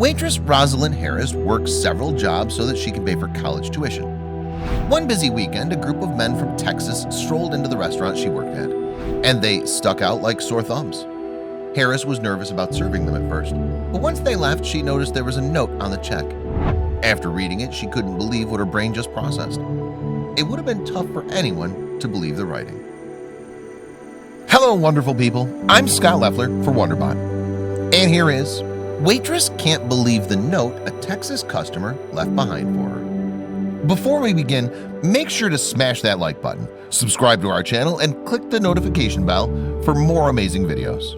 Waitress Rosalynd Harris works several jobs so that she can pay for college tuition. One busy weekend, a group of men from Texas strolled into the restaurant she worked at, and they stuck out like sore thumbs. Harris was nervous about serving them at first, but once they left, she noticed there was a note on the check. After reading it, she couldn't believe what her brain just processed. It would have been tough for anyone to believe the writing. Hello, wonderful people. I'm Scott Leffler for Wonderbot. And here is Waitress can't believe the note a Texas customer left behind for her. Before we begin, make sure to smash that like button, subscribe to our channel, and click the notification bell for more amazing videos.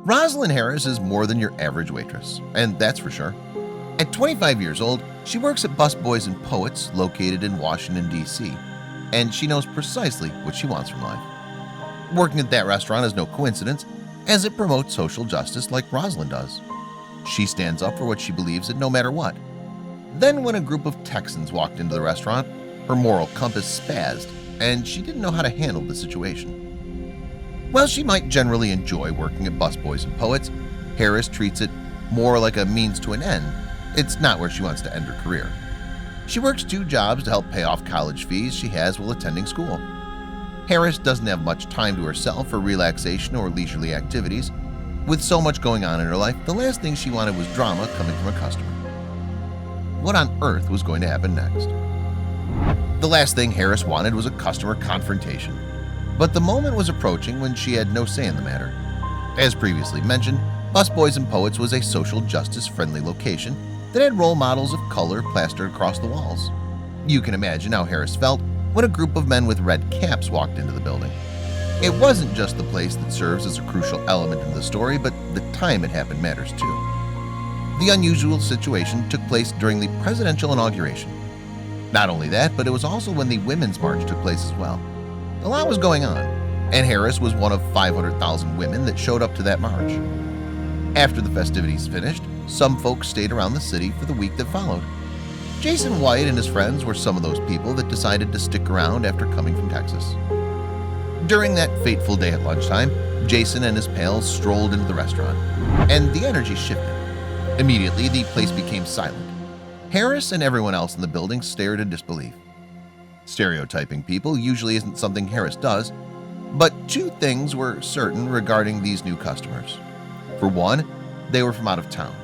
Rosalynd Harris is more than your average waitress, and that's for sure. At 25 years old, she works at Busboys and Poets located in Washington, D.C., and she knows precisely what she wants from life. Working at that restaurant is no coincidence, as it promotes social justice like Rosalynd does. She stands up for what she believes in no matter what. Then when a group of Texans walked into the restaurant, her moral compass spazzed, and she didn't know how to handle the situation. While she might generally enjoy working at Busboys and Poets, Harris treats it more like a means to an end. It's not where she wants to end her career. She works 2 jobs to help pay off college fees she has while attending school. Harris doesn't have much time to herself for relaxation or leisurely activities. With so much going on in her life, the last thing she wanted was drama coming from a customer. What on earth was going to happen next? The last thing Harris wanted was a customer confrontation, but the moment was approaching when she had no say in the matter. As previously mentioned, Busboys and Poets was a social justice-friendly location that had role models of color plastered across the walls. You can imagine how Harris felt when a group of men with red caps walked into the building. It wasn't just the place that serves as a crucial element in the story, but the time it happened matters too. The unusual situation took place during the presidential inauguration. Not only that, but it was also when the Women's March took place as well. A lot was going on, and Harris was one of 500,000 women that showed up to that march. After the festivities finished, some folks stayed around the city for the week that followed. Jason White and his friends were some of those people that decided to stick around after coming from Texas. During that fateful day at lunchtime, Jason and his pals strolled into the restaurant, and the energy shifted. Immediately, the place became silent. Harris and everyone else in the building stared in disbelief. Stereotyping people usually isn't something Harris does, but 2 things were certain regarding these new customers. For one, they were from out of town.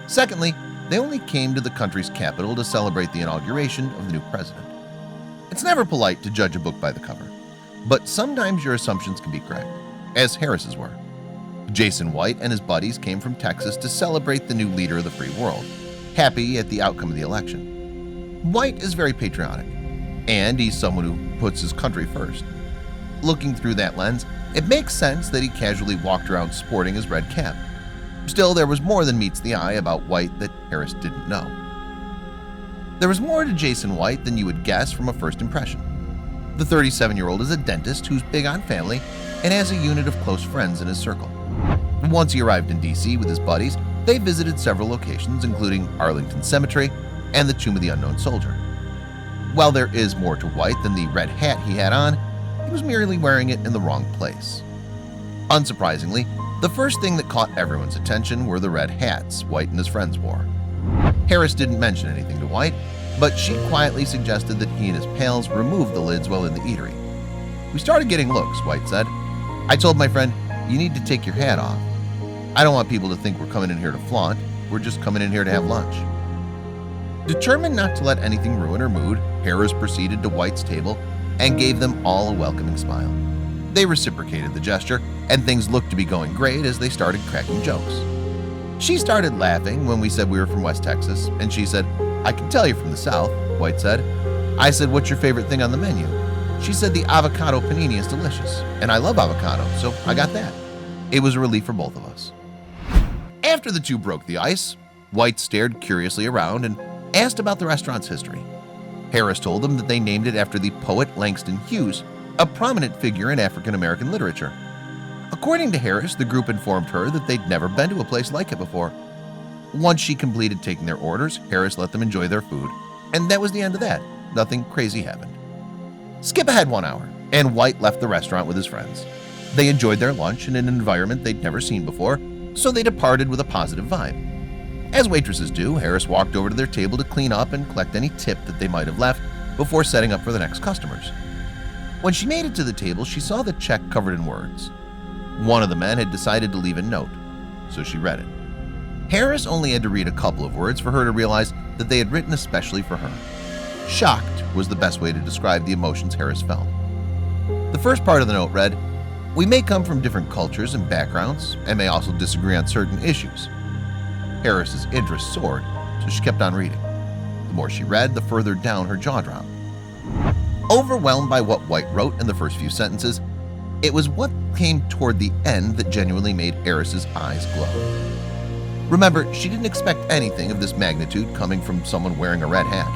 Secondly, they only came to the country's capital to celebrate the inauguration of the new president. It's never polite to judge a book by the cover, but sometimes your assumptions can be correct, as Harris's were. Jason White and his buddies came from Texas to celebrate the new leader of the free world, happy at the outcome of the election. White is very patriotic, and he's someone who puts his country first. Looking through that lens, it makes sense that he casually walked around sporting his red cap. Still, there was more than meets the eye about White that Harris didn't know. There was more to Jason White than you would guess from a first impression. The 37-year-old is a dentist who's big on family and has a unit of close friends in his circle. Once he arrived in D.C. with his buddies, they visited several locations, including Arlington Cemetery and the Tomb of the Unknown Soldier. While there is more to White than the red hat he had on, he was merely wearing it in the wrong place. Unsurprisingly, the first thing that caught everyone's attention were the red hats White and his friends wore. Harris didn't mention anything to White, but she quietly suggested that he and his pals remove the lids while in the eatery. "We started getting looks," White said. "I told my friend, you need to take your hat off. I don't want people to think we're coming in here to flaunt. We're just coming in here to have lunch." Determined not to let anything ruin her mood, Harris proceeded to White's table and gave them all a welcoming smile. They reciprocated the gesture, and things looked to be going great as they started cracking jokes. She started laughing when we said we were from West Texas, and she said, "I can tell you're from the South," White said. I said, "What's your favorite thing on the menu?" She said the avocado panini is delicious, and I love avocado, so I got that. It was a relief for both of us. After the 2 broke the ice, White stared curiously around and asked about the restaurant's history. Harris told them that they named it after the poet Langston Hughes, a prominent figure in African-American literature. According to Harris, the group informed her that they'd never been to a place like it before. Once she completed taking their orders, Harris let them enjoy their food, and that was the end of that. Nothing crazy happened. Skip ahead 1 hour, and White left the restaurant with his friends. They enjoyed their lunch in an environment they'd never seen before, so they departed with a positive vibe. As waitresses do, Harris walked over to their table to clean up and collect any tip that they might have left before setting up for the next customers. When she made it to the table, she saw the check covered in words. One of the men had decided to leave a note, so she read it. Harris only had to read a couple of words for her to realize that they had written especially for her. Shocked was the best way to describe the emotions Harris felt. The first part of the note read, "We may come from different cultures and backgrounds and may also disagree on certain issues." Harris's interest soared, so she kept on reading. The more she read, the further down her jaw dropped. Overwhelmed by what White wrote in the first few sentences, it was what came toward the end that genuinely made Harris's eyes glow. Remember, she didn't expect anything of this magnitude coming from someone wearing a red hat.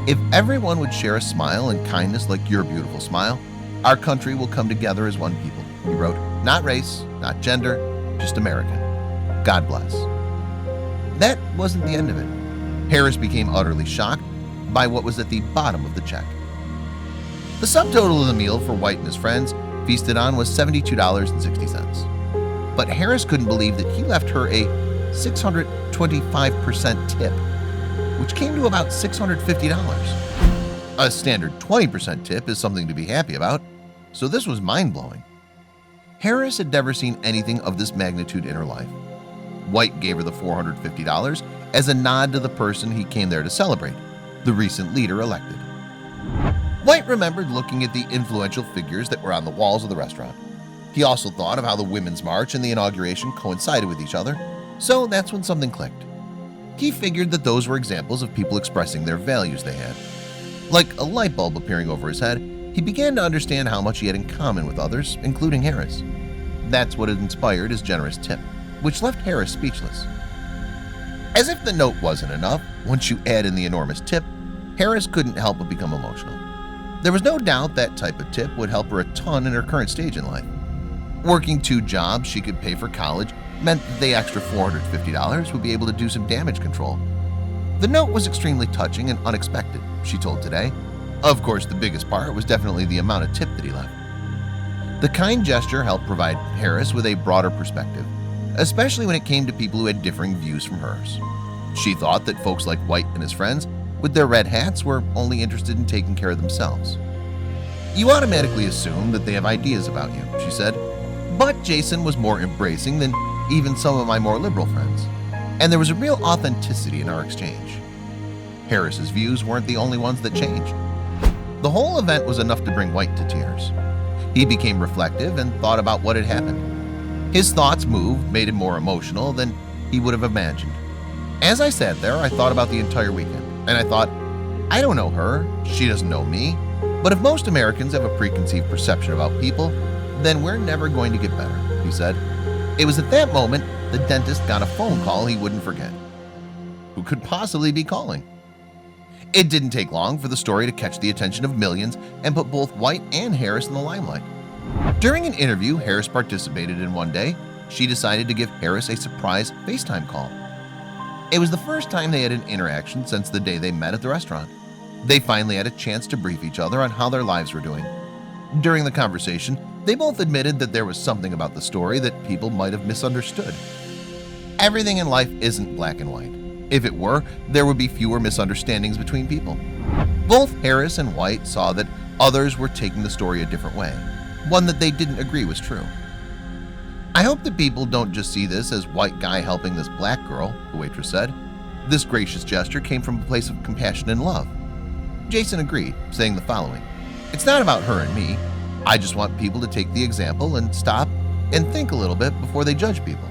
"If everyone would share a smile and kindness like your beautiful smile, our country will come together as one people," he wrote. "Not race, not gender, just American. God bless." That wasn't the end of it. Harris became utterly shocked by what was at the bottom of the check. The subtotal of the meal for White and his friends feasted on was $72.60. But Harris couldn't believe that he left her a 625% tip, which came to about $650. A standard 20% tip is something to be happy about, so this was mind-blowing. Harris had never seen anything of this magnitude in her life. White gave her the $450 as a nod to the person he came there to celebrate, the recent leader elected. White remembered looking at the influential figures that were on the walls of the restaurant. He also thought of how the Women's March and the inauguration coincided with each other, so that's when something clicked. He figured that those were examples of people expressing their values they had. Like a light bulb appearing over his head, he began to understand how much he had in common with others, including Harris. That's what had inspired his generous tip, which left Harris speechless. As if the note wasn't enough, once you add in the enormous tip, Harris couldn't help but become emotional. There was no doubt that type of tip would help her a ton in her current stage in life. Working 2 jobs she could pay for college meant that the extra $450 would be able to do some damage control. The note was extremely touching and unexpected, she told Today. Of course, the biggest part was definitely the amount of tip that he left. The kind gesture helped provide Harris with a broader perspective, especially when it came to people who had differing views from hers. She thought that folks like White and his friends, with their red hats, were only interested in taking care of themselves. "You automatically assume that they have ideas about you," she said, "but Jason was more embracing than even some of my more liberal friends, and there was a real authenticity in our exchange." Harris's views weren't the only ones that changed. The whole event was enough to bring White to tears. He became reflective and thought about what had happened. His thoughts moved, made him more emotional than he would have imagined. "As I sat there, I thought about the entire weekend, and I thought, I don't know her, she doesn't know me, but if most Americans have a preconceived perception about people, then we're never going to get better," he said. It was at that moment the dentist got a phone call he wouldn't forget. Who could possibly be calling? It didn't take long for the story to catch the attention of millions and put both White and Harris in the limelight. During an interview Harris participated in one day, she decided to give Harris a surprise FaceTime call. It was the first time they had an interaction since the day they met at the restaurant. They finally had a chance to brief each other on how their lives were doing. During the conversation, they both admitted that there was something about the story that people might have misunderstood. Everything in life isn't black and white. If it were, there would be fewer misunderstandings between people. Both Harris and White saw that others were taking the story a different way, one that they didn't agree was true. "I hope that people don't just see this as white guy helping this black girl," the waitress said. "This gracious gesture came from a place of compassion and love." Jason agreed, saying the following, "It's not about her and me. I just want people to take the example and stop and think a little bit before they judge people,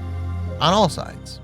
on all sides."